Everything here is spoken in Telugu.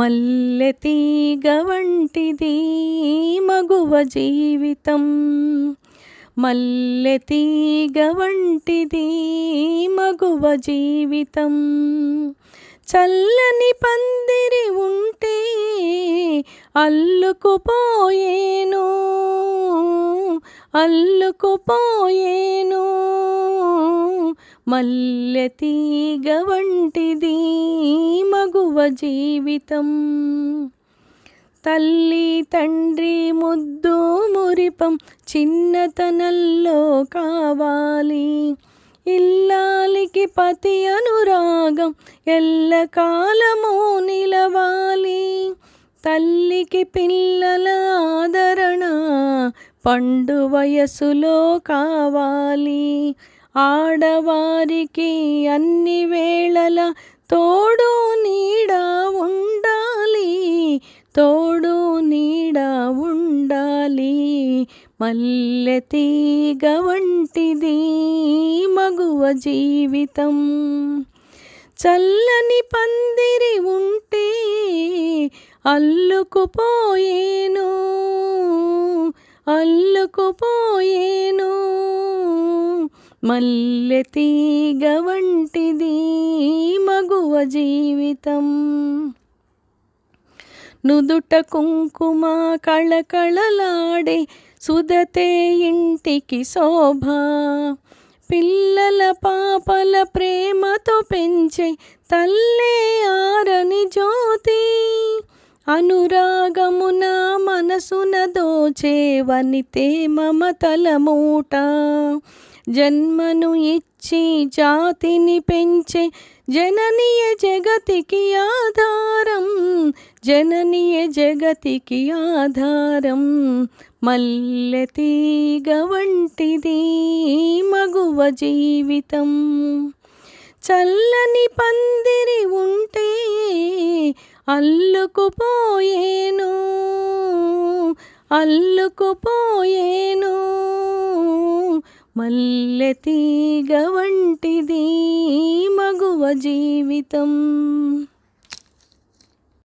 మల్లె తీగ వంటిది మగువ జీవితం. మల్లె తీగ వంటిది మగువ జీవితం. చల్లని పందిరి ఉంటే అల్లుకుపోయేను, అల్లుకుపోయేను. మల్లె తీగ వంటిది మగువ జీవితం. తల్లి తండ్రి ముద్దు మురిపం చిన్నతనంలో కావాలి. ఇల్లాలికి పతి అనురాగం ఎల్లకాలము నిలవాలి. తల్లికి పిల్లల ఆదరణ పండు వయసులో కావాలి. ఆడవారికి అన్ని వేళల తోడు నీడ ఉండాలి, తోడు నీడ ఉండాలి. మల్లె తీగ వంటిది మగువ జీవితం. చల్లని పందిరి ఉంటే అల్లుకుపోయేను, అల్లుకుపోయేను. మల్లె తీగ వంటిది మగువ జీవితం. నుదుట కుంకుమ కళకళలాడే సుధతే ఇంటికి శోభ. పిల్లల పాపల ప్రేమతో పెంచే తల్లే ఆరని జ్యోతి. అనురాగమున మనసున దోచే వనితే మమతల మూట. జన్మను ఇచ్చి జాతిని పెంచే జననియ జగతికి ఆధారం, జననియ జగతికి ఆధారం. మల్లె తీగ వంటిది మగువ జీవితం. చల్లని పందిరి ఉంటే అల్లుకుపోయేను, అల్లుకుపోయేను. మల్లె తీగ వంటిది మగువ జీవితం.